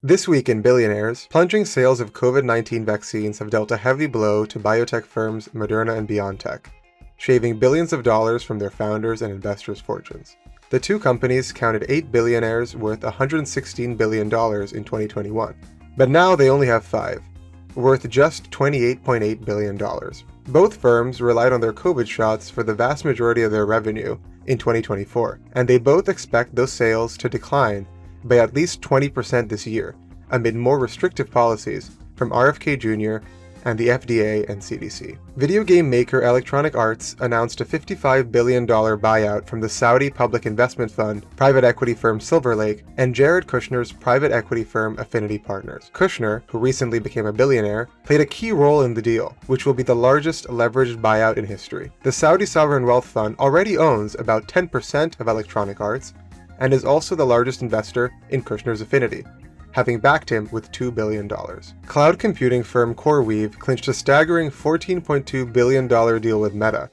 This week in Billionaires, plunging sales of COVID-19 vaccines have dealt a heavy blow to biotech firms Moderna and BioNTech, shaving billions of dollars from their founders and investors' fortunes. The two companies counted 8 billionaires worth $116 billion in 2021, but now they only have 5, worth just $28.8 billion. Both firms relied on their COVID shots for the vast majority of their revenue in 2024, and they both expect those sales to decline by at least 20% this year, amid more restrictive policies from RFK Jr. and the FDA and CDC. Video game maker Electronic Arts announced a $55 billion buyout from the Saudi public investment fund private equity firm Silver Lake and Jared Kushner's private equity firm Affinity Partners. Kushner, who recently became a billionaire, played a key role in the deal, which will be the largest leveraged buyout in history. The Saudi Sovereign Wealth Fund already owns about 10% of Electronic Arts and is also the largest investor in Kushner's Affinity, having backed him with $2 billion. Cloud computing firm CoreWeave clinched a staggering $14.2 billion deal with Meta,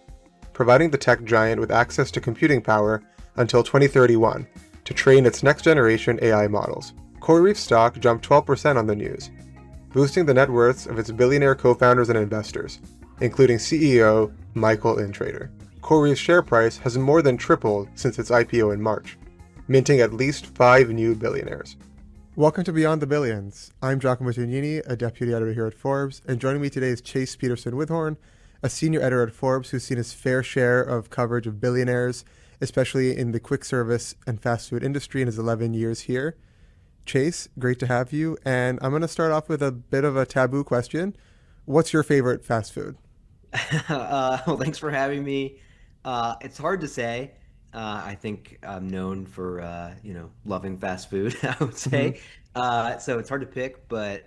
providing the tech giant with access to computing power until 2031 to train its next-generation AI models. CoreWeave stock jumped 12% on the news, boosting the net worths of its billionaire co-founders and investors, including CEO Michael Intrater. CoreWeave's share price has more than tripled since its IPO in March, minting at least 5 new billionaires. Welcome to Beyond the Billions. I'm Giacomo Tognini, a deputy editor here at Forbes, and joining me today is Chase Peterson-Withorn, a senior editor at Forbes who's seen his fair share of coverage of billionaires, especially in the quick service and fast food industry in his 11 years here. Chase, great to have you, and I'm going to start off with a bit of a taboo question. What's your favorite fast food? Well, thanks for having me. It's hard to say. I think I'm known for loving fast food, I would Mm-hmm. say. So it's hard to pick, but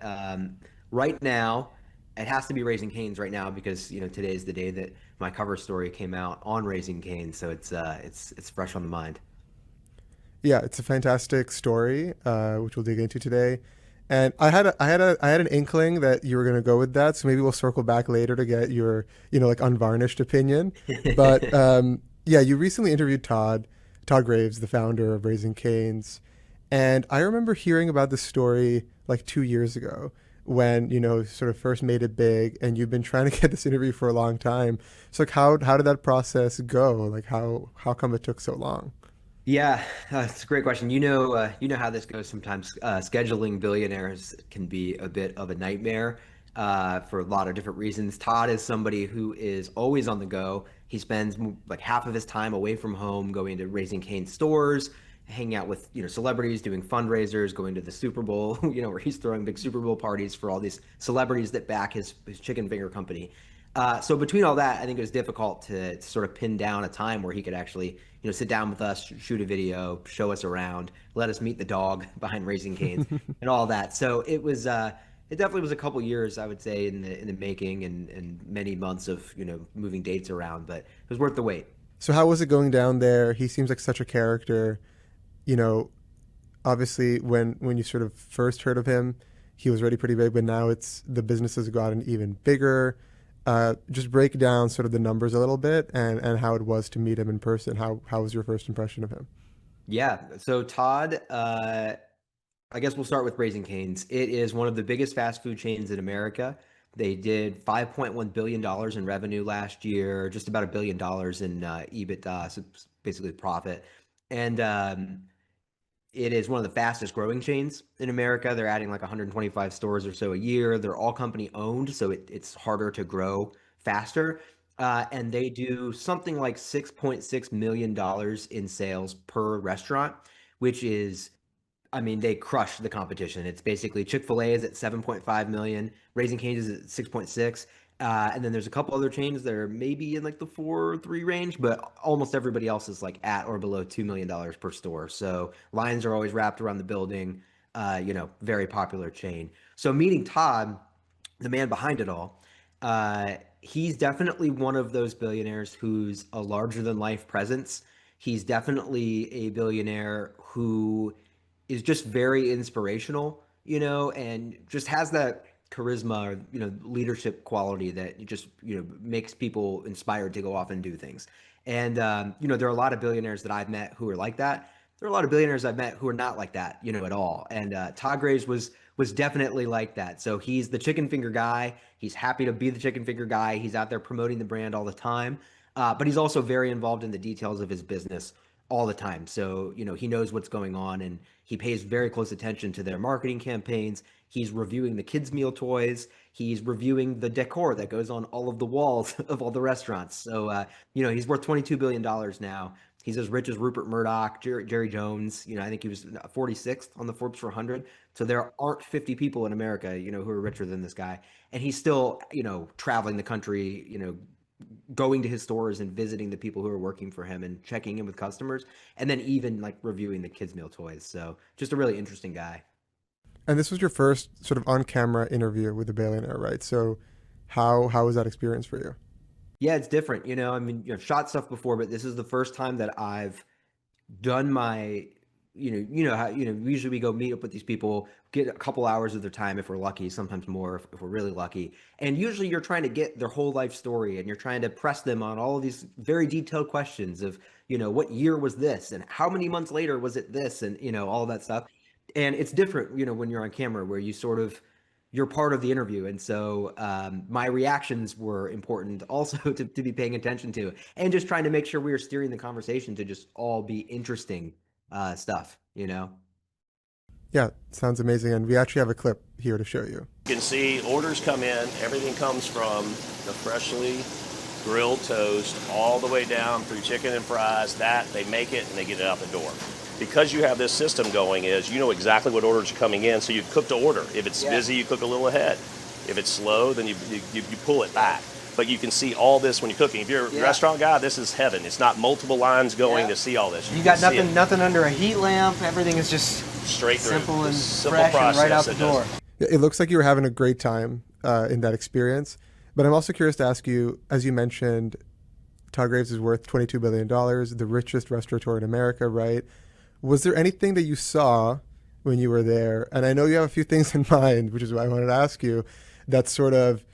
right now it has to be Raising Cane's right now because today is the day that my cover story came out on Raising Cane's, so it's fresh on the mind. Yeah, it's a fantastic story, which we'll dig into today. And I had an inkling that you were going to go with that, so maybe we'll circle back later to get your, like unvarnished opinion. But yeah, you recently interviewed Todd Graves, the founder of Raising Cane's, and I remember hearing about this story like 2 years ago when sort of first made it big, and you've been trying to get this interview for a long time. So like, how did that process go? Like, how come it took so long? Yeah, it's a great question. You know how this goes sometimes. Scheduling billionaires can be a bit of a nightmare for a lot of different reasons. Todd is somebody who is always on the go. He spends like half of his time away from home, going to Raising Cane stores, hanging out with celebrities, doing fundraisers, going to the Super Bowl, where he's throwing big Super Bowl parties for all these celebrities that back his chicken finger company. So between all that, I think it was difficult to sort of pin down a time where he could actually, sit down with us, shoot a video, show us around, let us meet the dog behind Raising Cane's, and all that. So it definitely was a couple years, I would say, in the making, and many months of moving dates around, but it was worth the wait. So how was it going down there? He seems like such a character. You know, Obviously when you sort of first heard of him, he was already pretty big, but now it's the business has gotten even bigger. Just break down sort of the numbers a little bit and how it was to meet him in person. How was your first impression of him? Yeah. So Todd, I guess we'll start with Raising Cane's. It is one of the biggest fast food chains in America. They did $5.1 billion in revenue last year, just about $1 billion in EBITDA, so basically profit. And it is one of the fastest growing chains in America. They're adding like 125 stores or so a year. They're all company owned, so it's harder to grow faster. And they do something like $6.6 million in sales per restaurant, which is, I mean, they crush the competition. It's basically Chick-fil-A is at 7.5 million, Raising Cane's is at 6.6. And then there's a couple other chains that are maybe in like the 4 or 3 range, but almost everybody else is like at or below $2 million per store. So lines are always wrapped around the building. Very popular chain. So meeting Todd, the man behind it all, he's definitely one of those billionaires who's a larger than life presence. He's definitely a billionaire who is just very inspirational, and just has that charisma or leadership quality that just makes people inspired to go off and do things. And there are a lot of billionaires that I've met who are like that. there are a lot of billionaires I've met who are not like that, at all. And Todd Graves was definitely like that. So he's the chicken finger guy. He's happy to be the chicken finger guy. He's out there promoting the brand all the time. But he's also very involved in the details of his business all the time. So, he knows what's going on and he pays very close attention to their marketing campaigns. He's reviewing the kids' meal toys. He's reviewing the decor that goes on all of the walls of all the restaurants. So, he's worth $22 billion now. He's as rich as Rupert Murdoch, Jerry Jones. I think he was 46th on the Forbes 400. So there aren't 50 people in America, who are richer than this guy. And he's still, traveling the country, going to his stores and visiting the people who are working for him and checking in with customers. And then even like reviewing the kids' meal toys. So just a really interesting guy. And this was your first sort of on-camera interview with a billionaire, right? So how was that experience for you? Yeah, it's different. I mean, I've shot stuff before, but this is the first time that I've done my, how, usually we go meet up with these people, get a couple hours of their time if we're lucky, sometimes more if we're really lucky. And usually you're trying to get their whole life story and you're trying to press them on all of these very detailed questions of, what year was this and how many months later was it this and, all that stuff. And it's different, when you're on camera where you're part of the interview. And so my reactions were important also to be paying attention to and just trying to make sure we were steering the conversation to just all be interesting stuff. Yeah, sounds amazing. And we actually have a clip here to show you. You can see orders come in. Everything comes from the freshly grilled toast all the way down through chicken and fries. That they make it and they get it out the door. Because you have this system going is you know exactly what orders are coming in, so you cook to order. If it's busy, you cook a little ahead. If it's slow, then you pull it back. But you can see all this when you're cooking. If you're a restaurant guy, this is heaven. It's not multiple lines going to see all this. You got nothing under a heat lamp. Everything is just straight through. Simple and simple fresh process and right out the door. It looks like you were having a great time in that experience. But I'm also curious to ask you, as you mentioned, Todd Graves is worth $22 billion, the richest restaurateur in America, right? Was there anything that you saw when you were there? And I know you have a few things in mind, which is why I wanted to ask you, that sort of,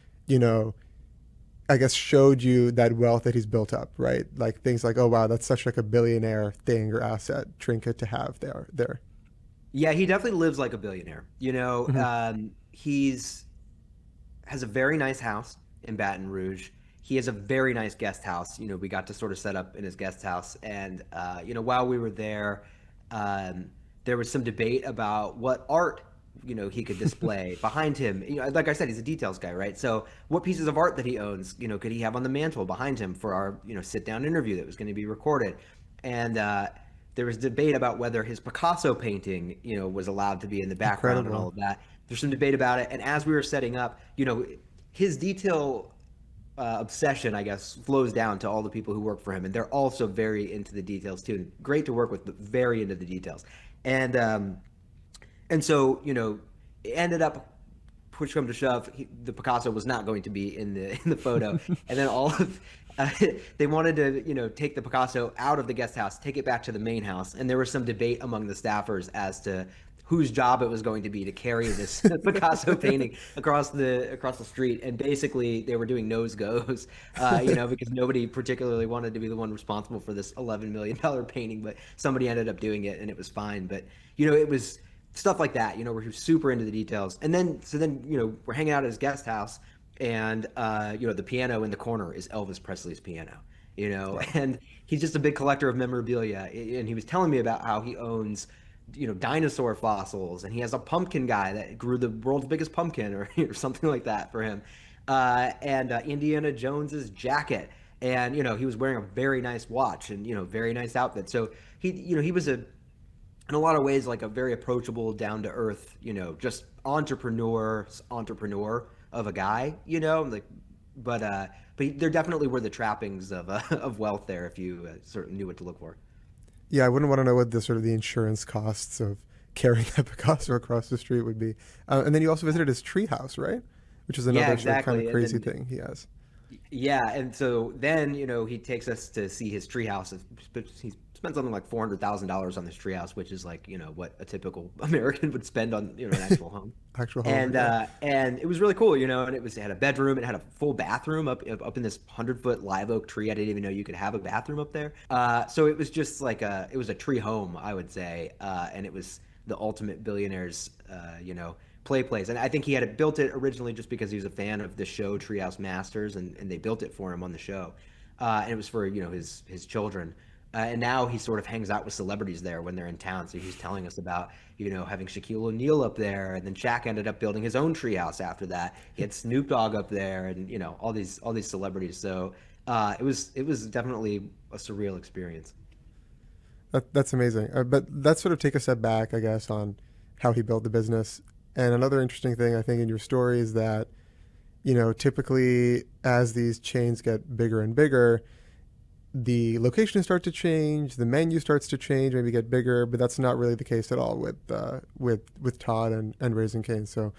I guess showed you that wealth that he's built up, right? Like things like, oh, wow, that's such like a billionaire thing or asset, trinket to have there. Yeah, he definitely lives like a billionaire. He's has a very nice house in Baton Rouge. He has a very nice guest house. We got to sort of set up in his guest house. And, while we were there, there was some debate about what art, he could display behind him. Like I said, he's a details guy, right? So what pieces of art that he owns, could he have on the mantle behind him for our, sit-down interview that was going to be recorded? And there was debate about whether his Picasso painting, was allowed to be in the background. Incredible. And all of that. There's some debate about it. And as we were setting up, his detail obsession, I guess, flows down to all the people who work for him, and they're also very into the details too. And great to work with, but very into the details. And so it ended up, push come to shove, the Picasso was not going to be in the photo, and then all of they wanted to take the Picasso out of the guest house, take it back to the main house, and there was some debate among the staffers as to whose job it was going to be to carry this Picasso painting across the street. And basically they were doing nose goes, because nobody particularly wanted to be the one responsible for this $11 million painting, but somebody ended up doing it and it was fine. But, it was stuff like that, where he was super into the details. And then, we're hanging out at his guest house and, the piano in the corner is Elvis Presley's piano, and he's just a big collector of memorabilia. And he was telling me about how he owns dinosaur fossils, and he has a pumpkin guy that grew the world's biggest pumpkin or something like that for him, and Indiana Jones's jacket, and he was wearing a very nice watch and very nice outfit. So he was in a lot of ways like a very approachable, down to earth, just entrepreneur of a guy, but there definitely were the trappings of wealth there if you sort of knew what to look for. Yeah, I wouldn't want to know what the sort of the insurance costs of carrying that Picasso across the street would be. And then you also visited his treehouse, right? Which is another sort of kind of crazy thing he has. Yeah, and so then he takes us to see his treehouse. He spent something like $400,000 on this treehouse, which is like, what a typical American would spend on, an actual home. Actual home. And it was really cool, and it had a bedroom, it had a full bathroom up in this 100-foot live oak tree. I didn't even know you could have a bathroom up there. So it was just like it was a tree home, I would say. And it was the ultimate Billionaires, play place. And I think he had built it originally just because he was a fan of the show Treehouse Masters, and they built it for him on the show. And it was for, his children. And now he sort of hangs out with celebrities there when they're in town. So he's telling us about, having Shaquille O'Neal up there, and then Shaq ended up building his own treehouse after that. He had Snoop Dogg up there, and all these celebrities. So it was definitely a surreal experience. That's amazing. But let's sort of take a step back, I guess, on how he built the business. And another interesting thing I think in your story is that, typically as these chains get bigger and bigger, the locations start to change, the menu starts to change, maybe get bigger, but that's not really the case at all with Todd and Raising Cane's. So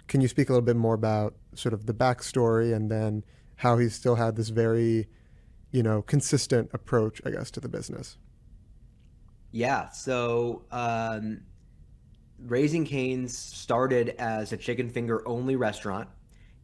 can you speak a little bit more about sort of the backstory and then how he still had this very, consistent approach, I guess, to the business? Yeah. So Raising Cane's started as a chicken finger only restaurant,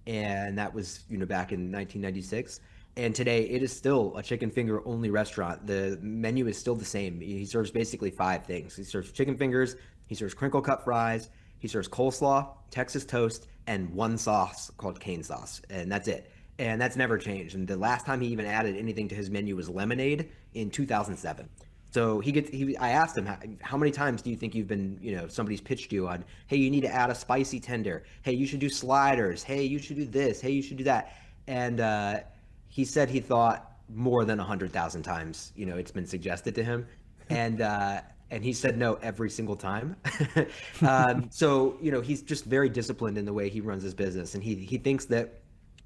and that was, back in 1996. And today it is still a chicken finger only restaurant. The menu is still the same. He serves basically 5 things. He serves chicken fingers, he serves crinkle cut fries, he serves coleslaw, Texas toast, and one sauce called cane sauce. And that's it. And that's never changed. And the last time he even added anything to his menu was lemonade in 2007. So I asked him, how many times do you think you've been, somebody's pitched you on, hey, you need to add a spicy tender. Hey, you should do sliders. Hey, you should do this. Hey, you should do that. And he said he thought more than 100,000 times, it's been suggested to him. And he said no every single time. So, he's just very disciplined in the way he runs his business. And he thinks that,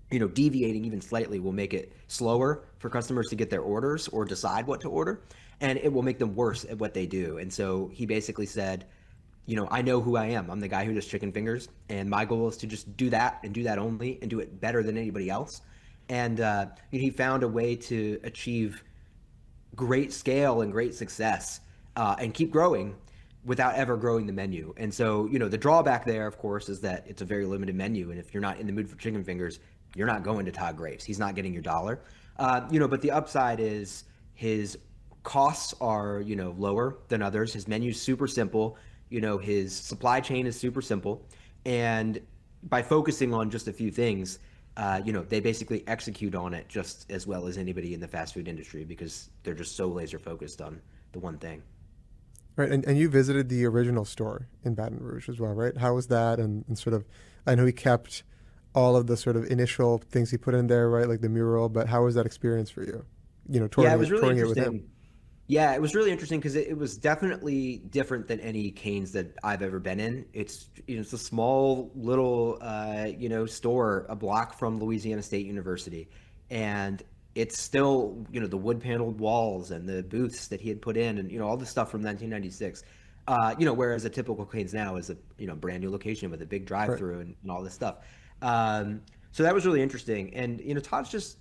deviating even slightly will make it slower for customers to get their orders or decide what to order. And it will make them worse at what they do. And so he basically said, I know who I am. I'm the guy who does chicken fingers. And my goal is to just do that and do that only and do it better than anybody else. And he found a way to achieve great scale and great success and keep growing without ever growing the menu. And so, the drawback there, of course, is that it's a very limited menu. And if you're not in the mood for chicken fingers, you're not going to Todd Graves. He's not getting your dollar. But the upside is his costs are, lower than others. His menu's super simple. His supply chain is super simple. And by focusing on just a few things, they basically execute on it just as well as anybody in the fast food industry because they're just so laser focused on the one thing. Right. And you visited the original store in Baton Rouge as well, right? How was that? And sort of, I know he kept all of the sort of initial things he put in there, right? Like the mural, but how was that experience for you? Yeah, it was really interesting. Yeah, it was really interesting because it was definitely different than any Cane's that I've ever been in. It's it's a small little store a block from Louisiana State University, and it's still the wood paneled walls and the booths that he had put in and all the stuff from 1996. Whereas a typical Cane's now is a brand new location with a big drive through and all this stuff. So that was really interesting, and Todd's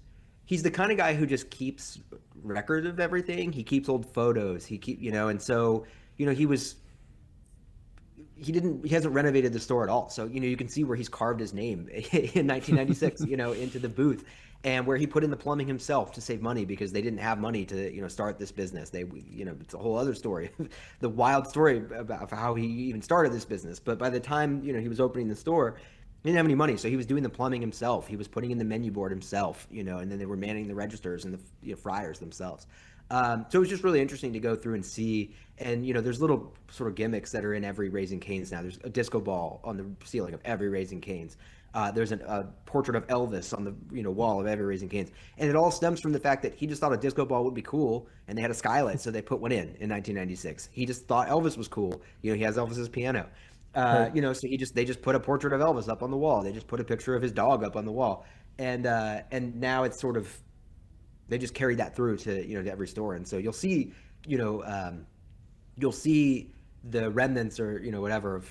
he's the kind of guy who just keeps record of everything. He keeps old photos. And so, he hasn't renovated the store at all. So, you can see where he's carved his name in 1996, into the booth and where he put in the plumbing himself to save money because they didn't have money to, start this business. It's a whole other story, the wild story about how he even started this business. But by the time, he was opening the store, he didn't have any money, so he was doing the plumbing himself. He was putting in the menu board himself, and then they were manning the registers and the fryers themselves. So it was just really interesting to go through and see. And there's little sort of gimmicks that are in every Raising Cane's now. There's a disco ball on the ceiling of every Raising Cane's. There's a portrait of Elvis on the wall of every Raising Cane's, and it all stems from the fact that he just thought a disco ball would be cool, and they had a skylight, so they put one in 1996. He just thought Elvis was cool. He has Elvis's piano. So they just put a portrait of Elvis up on the wall. They just put a picture of his dog up on the wall, and now it's sort of they just carried that through to to every store, and so you'll see the remnants or whatever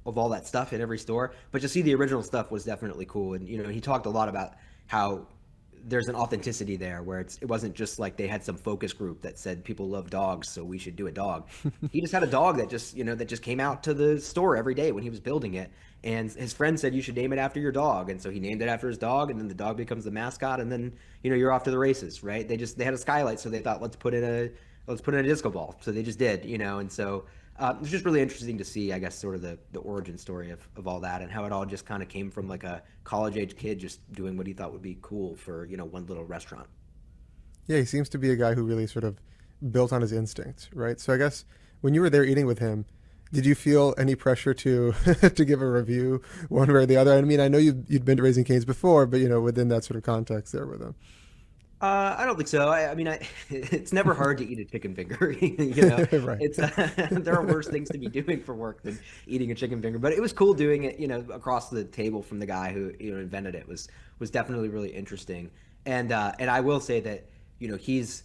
of all that stuff in every store, but to see the original stuff was definitely cool. And he talked a lot about how there's an authenticity there where it wasn't just like they had some focus group that said people love dogs, so we should do a dog. He just had a dog that just, that just came out to the store every day when he was building it. And his friend said, you should name it after your dog. And so he named it after his dog, and then the dog becomes the mascot. And then, you're off to the races, right? They had a skylight. So they thought, let's put in a disco ball. So they just did, and so it's just really interesting to see, I guess, sort of the origin story of all that, and how it all just kind of came from like a college age kid just doing what he thought would be cool for, one little restaurant. Yeah, he seems to be a guy who really sort of built on his instincts, right? So I guess when you were there eating with him, did you feel any pressure to to give a review one way or the other? I mean, I know you'd been to Raising Cane's before, but within that sort of context there with him. I don't think so. I mean, it's never hard to eat a chicken finger. Right. It's there are worse things to be doing for work than eating a chicken finger. But it was cool doing it, across the table from the guy who invented it. Was definitely really interesting. And I will say that he's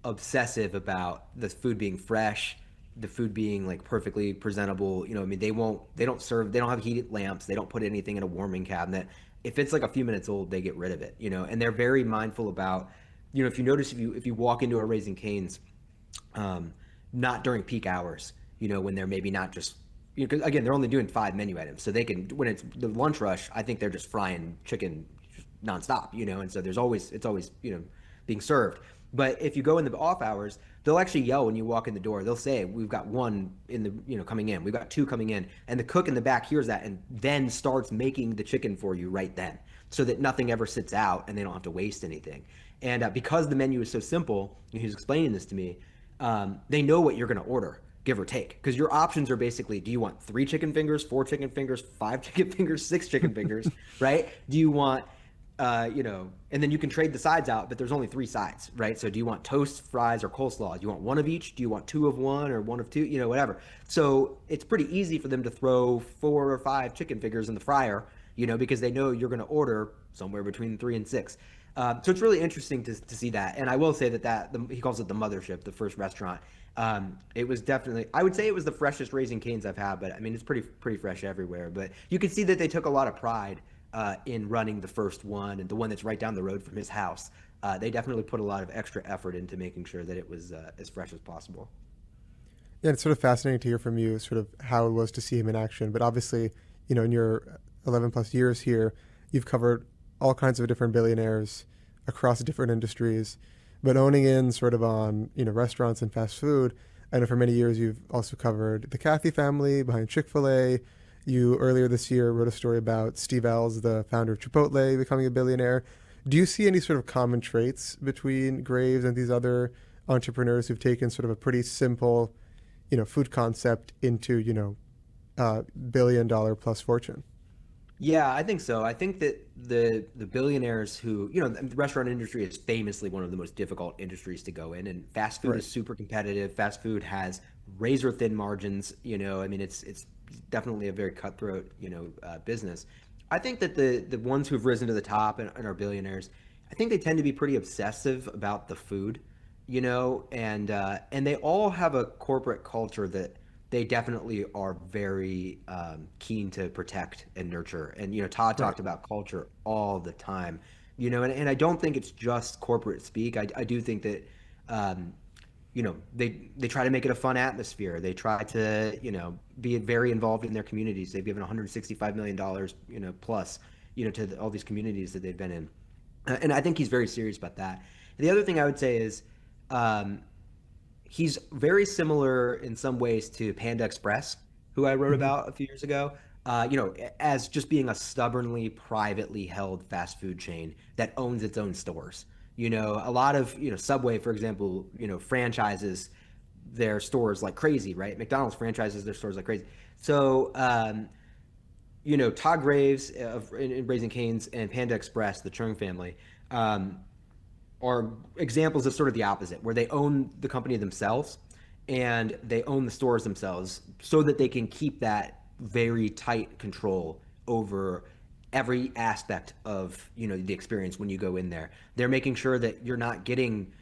obsessive about the food being fresh, the food being like perfectly presentable. I mean, they don't have heated lamps. They don't put anything in a warming cabinet. If it's like a few minutes old, they get rid of it, and they're very mindful about, if you notice, if you walk into a Raising Cane's, not during peak hours, when they're maybe not just, because again, they're only doing 5 menu items. So they can, when it's the lunch rush, I think they're just frying chicken nonstop, and so it's always, being served. But if you go in the off hours, they'll actually yell when you walk in the door. They'll say, we've got one in the, coming in. We've got 2 coming in. And the cook in the back hears that and then starts making the chicken for you right then, so that nothing ever sits out and they don't have to waste anything. And because the menu is so simple, he was explaining this to me, they know what you're going to order, give or take. Because your options are basically, do you want 3 chicken fingers, 4 chicken fingers, 5 chicken fingers, 6 chicken fingers, right? Do you want... and then you can trade the sides out, but there's only 3 sides, right? So do you want toast, fries, or coleslaw? Do you want one of each? Do you want 2 of one or 1 of 2? Whatever. So it's pretty easy for them to throw 4 or 5 chicken fingers in the fryer, because they know you're going to order somewhere between 3 and 6. So it's really interesting to see that. And I will say that he calls it the mothership, the first restaurant. It was definitely, I would say it was the freshest Raising Cane's I've had, but I mean, it's pretty fresh everywhere. But you can see that they took a lot of pride in running the first one, and the one that's right down the road from his house. They definitely put a lot of extra effort into making sure that it was as fresh as possible. Yeah, it's sort of fascinating to hear from you sort of how it was to see him in action. But obviously, in your 11 plus years here, you've covered all kinds of different billionaires across different industries. But owning in sort of on, restaurants and fast food, I know for many years you've also covered the Cathy family behind Chick-fil-A. You earlier this year wrote a story about Steve Ells, the founder of Chipotle, becoming a billionaire. Do you see any sort of common traits between Graves and these other entrepreneurs who've taken sort of a pretty simple, food concept into, $1 billion plus fortune? Yeah, I think so. I think that the billionaires who, the restaurant industry is famously one of the most difficult industries to go in, and fast food is super competitive. Fast food has razor thin margins. I mean, it's definitely a very cutthroat, business. I think that the ones who've risen to the top and are billionaires, I think they tend to be pretty obsessive about the food, and they all have a corporate culture that they definitely are very keen to protect and nurture. And, Todd talked about culture all the time, and I don't think it's just corporate speak. I do think that, they try to make it a fun atmosphere. They try to, be very involved in their communities. They've given $165 million, plus, to all these communities that they've been in. And I think he's very serious about that. And the other thing I would say is, he's very similar in some ways to Panda Express, who I wrote about a few years ago, as just being a stubbornly privately held fast food chain that owns its own stores. A lot of, Subway, for example, franchises their stores like crazy, right? McDonald's franchises their stores like crazy. So, Todd Graves in Raising Cane's and Panda Express, the Chung family, are examples of sort of the opposite, where they own the company themselves and they own the stores themselves so that they can keep that very tight control over every aspect of, the experience when you go in there. They're making sure that you're not getting,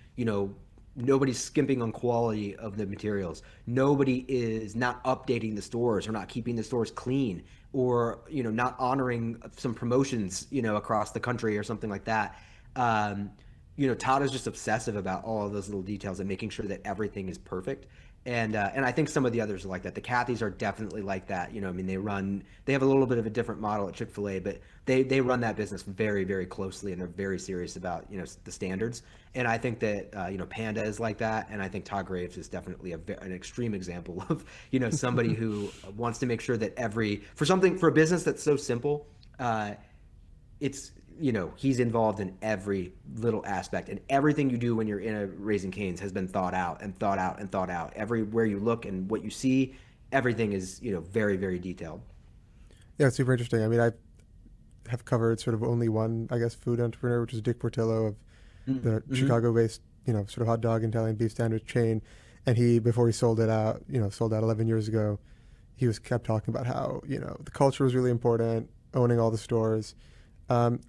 nobody's skimping on quality of the materials. Nobody is not updating the stores or not keeping the stores clean or, not honoring some promotions, across the country or something like that. Todd is just obsessive about all of those little details and making sure that everything is perfect. And I think some of the others are like that. The Cathys are definitely like that. They have a little bit of a different model at Chick-fil-A, but they run that business very, very closely, and they're very serious about, the standards. And I think that, Panda is like that. And I think Todd Graves is definitely an extreme example of, somebody who wants to make sure that for a business that's so simple, it's, he's involved in every little aspect, and everything you do when you're in a Raising Cane's has been thought out and thought out and thought out. Everywhere you look and what you see, everything is, very, very detailed. Yeah, it's super interesting. I mean, I have covered sort of only one, I guess, food entrepreneur, which is Dick Portillo of the Chicago-based, sort of hot dog and Italian beef sandwich chain. And before he sold out 11 years ago, he kept talking about how, the culture was really important, owning all the stores.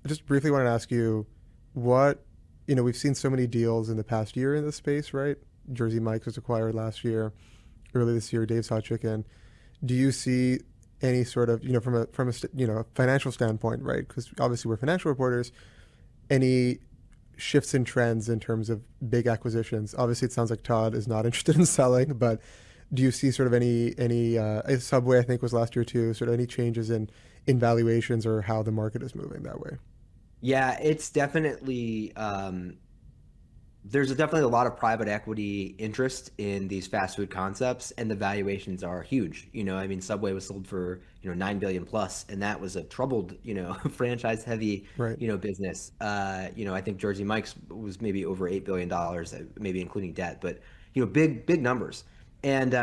Just briefly wanted to ask you we've seen so many deals in the past year in this space, right? Jersey Mike's was acquired last year. Early this year, Dave's Hot Chicken. Do you see any sort of, from a financial standpoint, right? Because obviously we're financial reporters, any shifts in trends in terms of big acquisitions? Obviously it sounds like Todd is not interested in selling, but do you see sort of any Subway, I think, was last year too, sort of any changes in valuations or how the market is moving that way? Yeah, it's definitely there's definitely a lot of private equity interest in these fast food concepts, and the valuations are huge. Subway was sold for, $9 billion plus, and that was a troubled, franchise heavy, right. Business. I think Jersey Mike's was maybe over $8 billion, maybe including debt, but, big numbers. And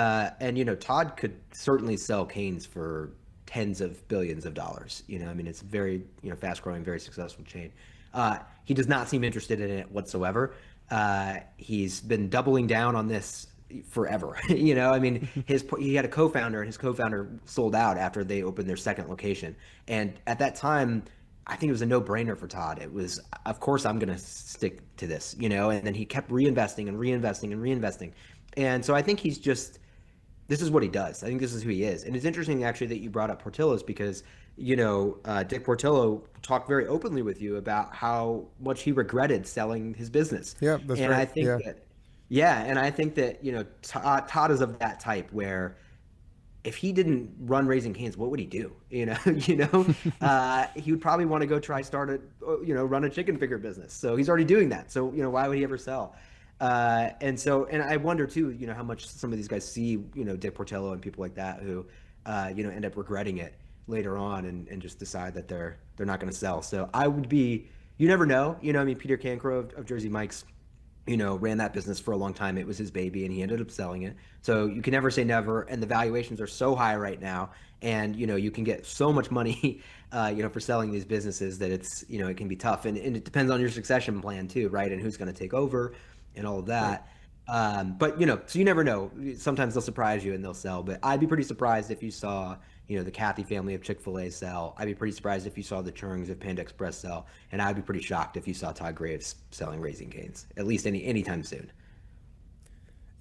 Todd could certainly sell Cane's for tens of billions of dollars. It's a very, fast growing, very successful chain. He does not seem interested in it whatsoever. He's been doubling down on this forever. He had a co-founder, and his co-founder sold out after they opened their second location. And at that time, I think it was a no-brainer for Todd. It was, of course, I'm going to stick to this, and then he kept reinvesting and reinvesting and reinvesting. And so I think this is what he does. I think this is who he is. And it's interesting, actually, that you brought up Portillo's because, Dick Portillo talked very openly with you about how much he regretted selling his business. Yeah, that's and right. I think and I think that, Todd is of that type where if he didn't run Raising Cane's, what would he do? He would probably want to go run a chicken finger business. So he's already doing that. So, why would he ever sell? And I wonder too, how much some of these guys see, Dick Portillo and people like that who, end up regretting it later on and just decide that they're not going to sell. So I would be, you never know, Peter Cancro of Jersey Mike's, ran that business for a long time. It was his baby and he ended up selling it. So you can never say never. And the valuations are so high right now. And, you can get so much money, for selling these businesses that it's, it can be tough. And it depends on your succession plan too, right? And who's going to take over and all of that. Right. But, so you never know. Sometimes they'll surprise you and they'll sell. But I'd be pretty surprised if you saw, the Cathy family of Chick-fil-A sell. I'd be pretty surprised if you saw the Churns of Panda Express sell. And I'd be pretty shocked if you saw Todd Graves selling Raising Cane's, at least anytime soon.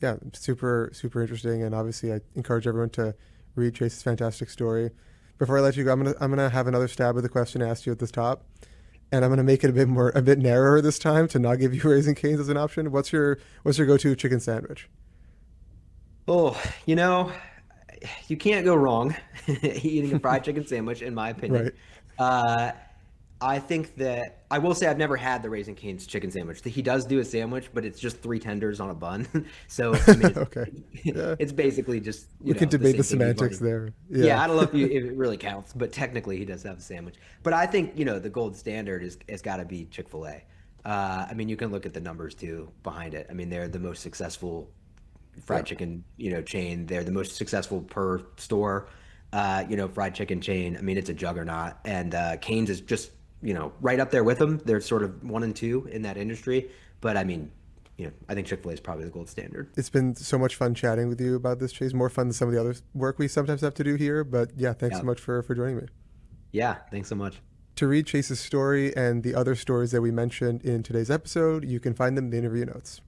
Yeah, super, super interesting. And obviously I encourage everyone to read Chase's fantastic story. Before I let you go, I'm gonna have another stab at the question I asked you at the top. And I'm going to make it a bit narrower this time to not give you Raising Cane's as an option. What's your go-to chicken sandwich? Oh, you can't go wrong eating a fried chicken sandwich, in my opinion. Right. I think that I will say I've never had the Raising Cane's chicken sandwich. He does do a sandwich, but it's just 3 tenders on a bun. So okay. Yeah. It's basically just we can debate the semantics there. Yeah, I don't know if it really counts, but technically he does have a sandwich. But I think the gold standard has got to be Chick-fil-A. You can look at the numbers too behind it. They're the most successful fried chicken chain. They're the most successful per store fried chicken chain. It's a juggernaut, and Cane's is just right up there with them. They're sort of 1 and 2 in that industry. But I think Chick-fil-A is probably the gold standard. It's been so much fun chatting with you about this, Chase. More fun than some of the other work we sometimes have to do here. But yeah, thanks so much for joining me. Yeah, thanks so much. To read Chase's story and the other stories that we mentioned in today's episode, you can find them in the interview notes.